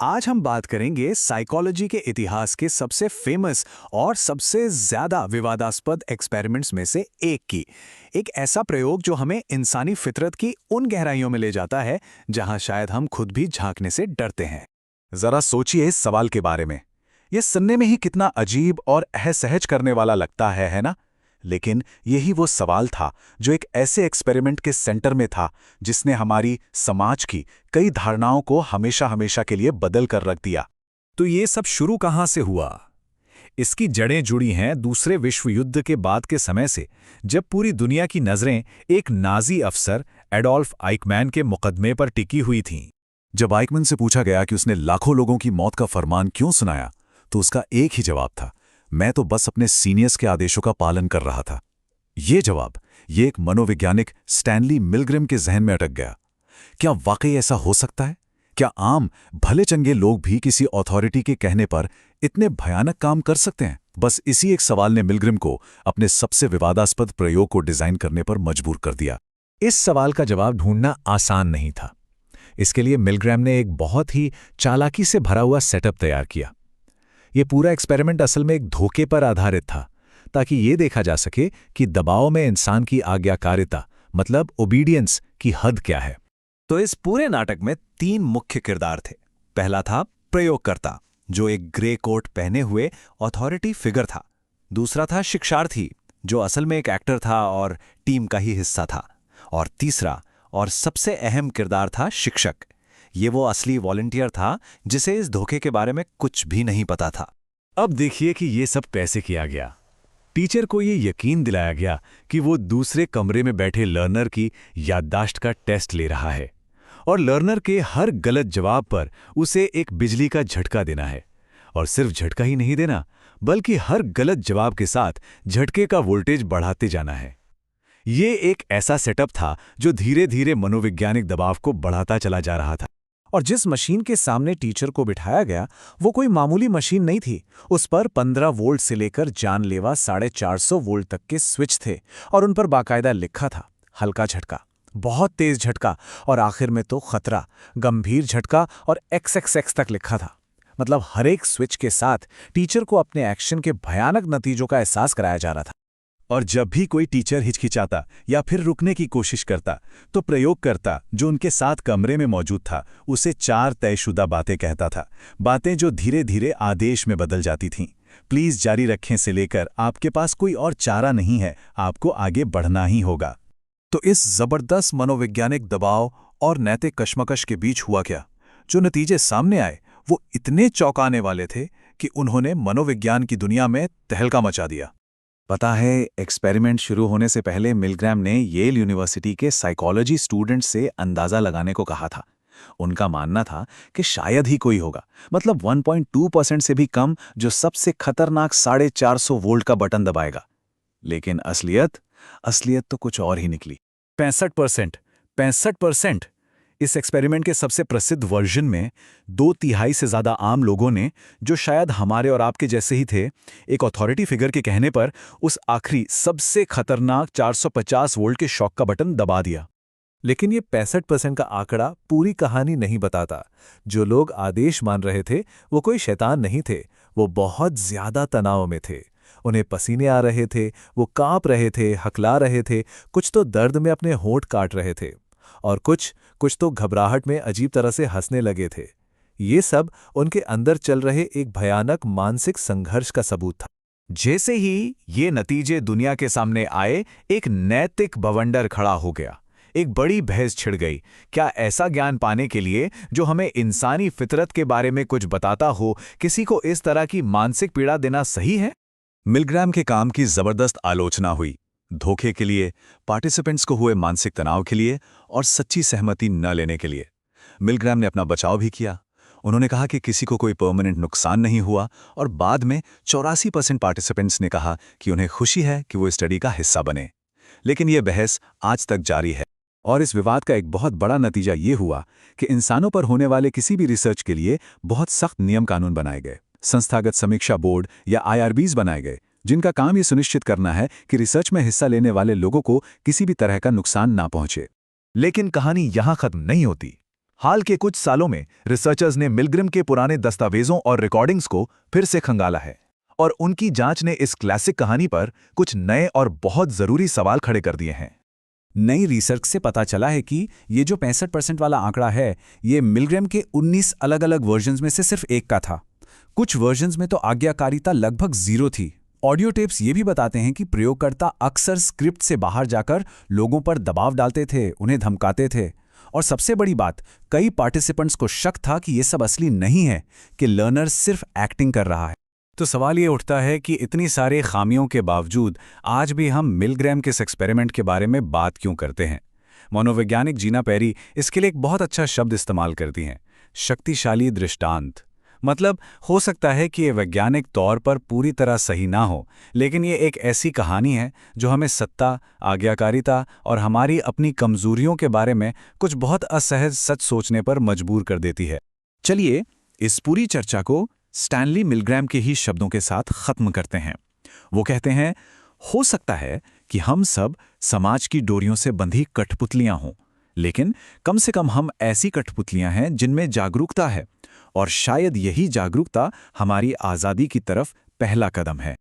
आज हम बात करेंगे साइकोलॉजी के इतिहास के सबसे फेमस और सबसे ज्यादा विवादास्पद एक्सपेरिमेंट्स में से एक की। एक ऐसा प्रयोग जो हमें इंसानी फितरत की उन गहराइयों में ले जाता है जहां शायद हम खुद भी झांकने से डरते हैं। जरा सोचिए इस सवाल के बारे में। यह सुनने में ही कितना अजीब और असहज करने वाला लगता है ना? लेकिन यही वो सवाल था जो एक ऐसे एक्सपेरिमेंट के सेंटर में था जिसने हमारी समाज की कई धारणाओं को हमेशा हमेशा के लिए बदल कर रख दिया। तो ये सब शुरू कहाँ से हुआ? इसकी जड़ें जुड़ी हैं दूसरे विश्व युद्ध के बाद के समय से, जब पूरी दुनिया की नज़रें एक नाजी अफसर एडोल्फ आइकमैन के मुकदमे पर टिकी हुई थीं। जब आइकमैन से पूछा गया कि उसने लाखों लोगों की मौत का फरमान क्यों सुनाया, तो उसका एक ही जवाब था, मैं तो बस अपने सीनियर्स के आदेशों का पालन कर रहा था। ये जवाब, ये एक मनोवैज्ञानिक स्टैनली मिलग्रैम के जहन में अटक गया। क्या वाकई ऐसा हो सकता है? क्या आम भले चंगे लोग भी किसी अथॉरिटी के कहने पर इतने भयानक काम कर सकते हैं? बस इसी एक सवाल ने मिलग्रैम को अपने सबसे विवादास्पद प्रयोग को डिजाइन करने पर मजबूर कर दिया। इस सवाल का जवाब ढूंढना आसान नहीं था। इसके लिए मिलग्रैम ने एक बहुत ही चालाकी से भरा हुआ सेटअप तैयार किया। ये पूरा एक्सपेरिमेंट असल में एक धोखे पर आधारित था, ताकि ये देखा जा सके कि दबाव में इंसान की आज्ञाकारिता, मतलब ओबीडियंस की हद क्या है। तो इस पूरे नाटक में 3 मुख्य किरदार थे। पहला था प्रयोगकर्ता, जो एक ग्रे कोट पहने हुए अथॉरिटी फिगर था। दूसरा था शिक्षार्थी, जो असल में एक एक्टर था और टीम का ही हिस्सा था। और तीसरा और सबसे अहम किरदार था शिक्षक। ये वो असली वॉलंटियर था जिसे इस धोखे के बारे में कुछ भी नहीं पता था। अब देखिए कि ये सब कैसे किया गया। टीचर को ये यकीन दिलाया गया कि वो दूसरे कमरे में बैठे लर्नर की याददाश्त का टेस्ट ले रहा है और लर्नर के हर गलत जवाब पर उसे एक बिजली का झटका देना है। और सिर्फ झटका ही नहीं देना, बल्कि हर गलत जवाब के साथ झटके का वोल्टेज बढ़ाते जाना है। ये एक ऐसा सेटअप था जो धीरे धीरे मनोवैज्ञानिक दबाव को बढ़ाता चला जा रहा था। और जिस मशीन के सामने टीचर को बिठाया गया, वो कोई मामूली मशीन नहीं थी। उस पर 15 वोल्ट से लेकर जानलेवा 450 वोल्ट तक के स्विच थे और उन पर बाकायदा लिखा था, हल्का झटका, बहुत तेज झटका और आखिर में तो खतरा, गंभीर झटका और XXX तक लिखा था। मतलब हर एक स्विच के साथ टीचर को अपने एक्शन के भयानक नतीजों का एहसास कराया जा रहा था। और जब भी कोई टीचर हिचकिचाता या फिर रुकने की कोशिश करता, तो प्रयोगकर्ता जो उनके साथ कमरे में मौजूद था उसे 4 तयशुदा बातें कहता था। बातें जो धीरे धीरे आदेश में बदल जाती थीं। प्लीज जारी रखें से लेकर आपके पास कोई और चारा नहीं है, आपको आगे बढ़ना ही होगा। तो इस जबरदस्त मनोवैज्ञानिक दबाव और नैतिक कशमकश के बीच हुआ क्या? जो नतीजे सामने आए वो इतने चौंकाने वाले थे कि उन्होंने मनोविज्ञान की दुनिया में तहलका मचा दिया। पता है, एक्सपेरिमेंट शुरू होने से पहले मिलग्रैम ने येल यूनिवर्सिटी के साइकोलॉजी स्टूडेंट्स से अंदाजा लगाने को कहा था। उनका मानना था कि शायद ही कोई होगा, मतलब 1.2% से भी कम, जो सबसे खतरनाक 450 वोल्ट का बटन दबाएगा। लेकिन असलियत तो कुछ और ही निकली। 65%। इस एक्सपेरिमेंट के सबसे प्रसिद्ध वर्जन में 2/3 से ज़्यादा आम लोगों ने, जो शायद हमारे और आपके जैसे ही थे, एक अथॉरिटी फिगर के कहने पर उस आखिरी सबसे खतरनाक 450 वोल्ट के शॉक का बटन दबा दिया। लेकिन ये 65% का आंकड़ा पूरी कहानी नहीं बताता। जो लोग आदेश मान रहे थे वो कोई शैतान नहीं थे, वो बहुत ज्यादा तनाव में थे। उन्हें पसीने आ रहे थे, वो कांप रहे थे, हकला रहे थे, कुछ तो दर्द में अपने होंठ काट रहे थे और कुछ तो घबराहट में अजीब तरह से हंसने लगे थे। ये सब उनके अंदर चल रहे एक भयानक मानसिक संघर्ष का सबूत था। जैसे ही ये नतीजे दुनिया के सामने आए, एक नैतिक बवंडर खड़ा हो गया। एक बड़ी बहस छिड़ गई। क्या ऐसा ज्ञान पाने के लिए जो हमें इंसानी फितरत के बारे में कुछ बताता हो, किसी को इस तरह की मानसिक पीड़ा देना सही है? मिलग्रैम के काम की जबरदस्त आलोचना हुई। धोखे के लिए, पार्टिसिपेंट्स को हुए मानसिक तनाव के लिए और सच्ची सहमति न लेने के लिए। मिलग्रैम ने अपना बचाव भी किया। उन्होंने कहा कि किसी को कोई परमानेंट नुकसान नहीं हुआ और बाद में 84% पार्टिसिपेंट्स ने कहा कि उन्हें खुशी है कि वो स्टडी का हिस्सा बने। लेकिन यह बहस आज तक जारी है और इस विवाद का एक बहुत बड़ा नतीजा ये हुआ कि इंसानों पर होने वाले किसी भी रिसर्च के लिए बहुत सख्त नियम कानून बनाए गए। संस्थागत समीक्षा बोर्ड या IRBs बनाए गए, जिनका काम ये सुनिश्चित करना है कि रिसर्च में हिस्सा लेने वाले लोगों को किसी भी तरह का नुकसान ना पहुंचे। लेकिन कहानी यहां खत्म नहीं होती। हाल के कुछ सालों में रिसर्चर्स ने मिलग्रिम के पुराने दस्तावेजों और रिकॉर्डिंग्स को फिर से खंगाला है और उनकी जांच ने इस क्लासिक कहानी पर कुछ नए और बहुत जरूरी सवाल खड़े कर दिए हैं। नई रिसर्च से पता चला है कि ये जो 65% वाला आंकड़ा है, ये मिलग्राम के 19 अलग-अलग वर्जन्स में से सिर्फ एक का था। कुछ वर्जन्स में तो आज्ञाकारिता लगभग 0 थी। ऑडियो टेप्स ये भी बताते हैं कि प्रयोगकर्ता अक्सर स्क्रिप्ट से बाहर जाकर लोगों पर दबाव डालते थे, उन्हें धमकाते थे। और सबसे बड़ी बात, कई पार्टिसिपेंट्स को शक था कि ये सब असली नहीं है, कि लर्नर सिर्फ एक्टिंग कर रहा है। तो सवाल ये उठता है कि इतनी सारे खामियों के बावजूद आज भी हम मिलग्राम के इस एक्सपेरिमेंट के बारे में बात क्यों करते हैं। मनोवैज्ञानिक जीना पेरी इसके लिए एक बहुत अच्छा शब्द इस्तेमाल करती हैं, शक्तिशाली दृष्टांत। मतलब हो सकता है कि ये वैज्ञानिक तौर पर पूरी तरह सही ना हो, लेकिन ये एक ऐसी कहानी है जो हमें सत्ता, आज्ञाकारिता और हमारी अपनी कमजोरियों के बारे में कुछ बहुत असहज सच सोचने पर मजबूर कर देती है। चलिए इस पूरी चर्चा को स्टैनली मिलग्राम के ही शब्दों के साथ खत्म करते हैं। वो कहते हैं, हो सकता है कि हम सब समाज की डोरियों से बंधी कठपुतलियां हों, लेकिन कम से कम हम ऐसी कठपुतलियां हैं जिनमें जागरूकता है, और शायद यही जागरूकता हमारी आज़ादी की तरफ पहला कदम है।